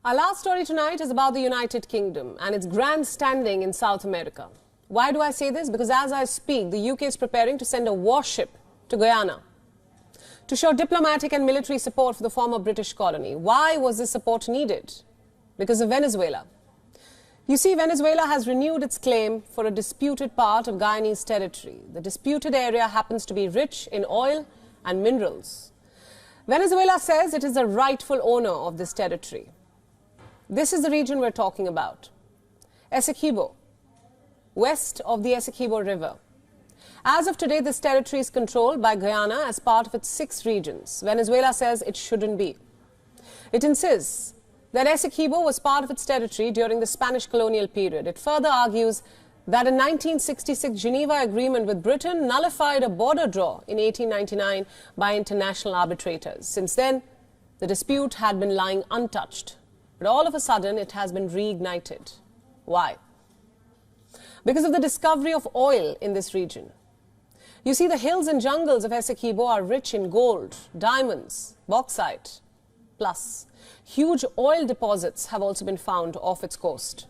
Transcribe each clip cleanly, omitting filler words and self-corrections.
Our last story tonight is about the United Kingdom and its grandstanding in South America. Why do I say this? Because as I speak, the UK is preparing to send a warship to Guyana to show diplomatic and military support for the former British colony. Why was this support needed? Because of Venezuela. You see, Venezuela has renewed its claim for a disputed part of Guyanese territory. The disputed area happens to be rich in oil and minerals. Venezuela says it is the rightful owner of this territory. This is the region we're talking about. Essequibo, west of the Essequibo River. As of today, this territory is controlled by Guyana as part of its 6 regions. Venezuela says it shouldn't be. It insists that Essequibo was part of its territory during the Spanish colonial period. It further argues that a 1966 Geneva Agreement with Britain nullified a border draw in 1899 by international arbitrators. Since then, the dispute had been lying untouched. But all of a sudden, it has been reignited. Why? Because of the discovery of oil in this region. You see, the hills and jungles of Essequibo are rich in gold, diamonds, bauxite. Plus, huge oil deposits have also been found off its coast.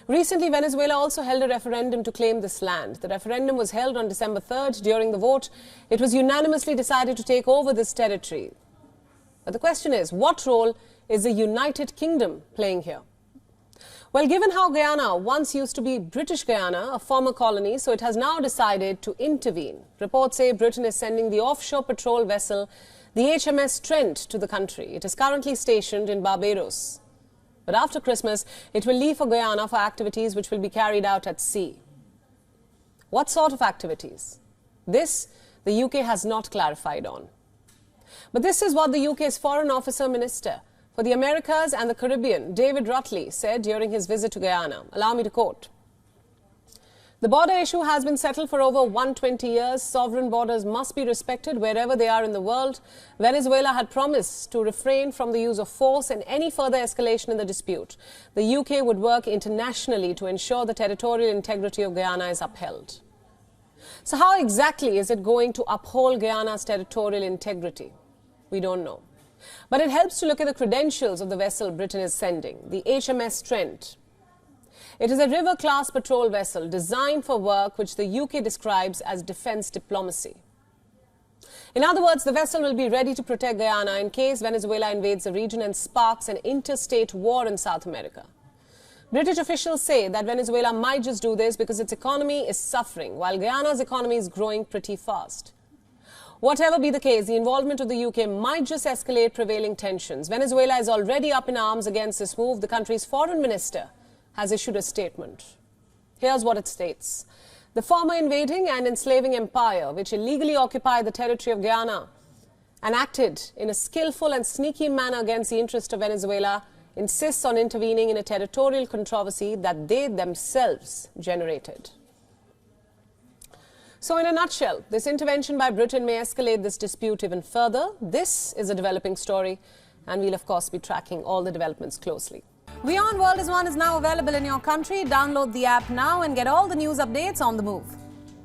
Recently, Venezuela also held a referendum to claim this land. The referendum was held on December 3rd. During the vote, it was unanimously decided to take over this territory. But the question is, what role is the United Kingdom playing here? Well, given how Guyana once used to be British Guyana, a former colony, so it has now decided to intervene. Reports say Britain is sending the offshore patrol vessel, the HMS Trent, to the country. It is currently stationed in Barbados. But after Christmas, it will leave for Guyana for activities which will be carried out at sea. What sort of activities? This, the UK has not clarified on. But this is what the UK's Foreign Officer Minister for the Americas and the Caribbean, David Rutley, said during his visit to Guyana. Allow me to quote. The border issue has been settled for over 120 years. Sovereign borders must be respected wherever they are in the world. Venezuela had promised to refrain from the use of force and any further escalation in the dispute. The UK would work internationally to ensure the territorial integrity of Guyana is upheld. So how exactly is it going to uphold Guyana's territorial integrity? We don't know. But it helps to look at the credentials of the vessel Britain is sending, the HMS Trent. It is a river-class patrol vessel designed for work which the UK describes as defense diplomacy. In other words, the vessel will be ready to protect Guyana in case Venezuela invades the region and sparks an interstate war in South America. British officials say that Venezuela might just do this because its economy is suffering, while Guyana's economy is growing pretty fast. Whatever be the case, the involvement of the UK might just escalate prevailing tensions. Venezuela is already up in arms against this move. The country's foreign minister has issued a statement. Here's what it states. The former invading and enslaving empire, which illegally occupied the territory of Guyana and acted in a skillful and sneaky manner against the interest of Venezuela, insists on intervening in a territorial controversy that they themselves generated. So in a nutshell, this intervention by Britain may escalate this dispute even further. This is a developing story, and we'll of course be tracking all the developments closely. WION World is now available in your country. Download the app now and get all the news updates on the move.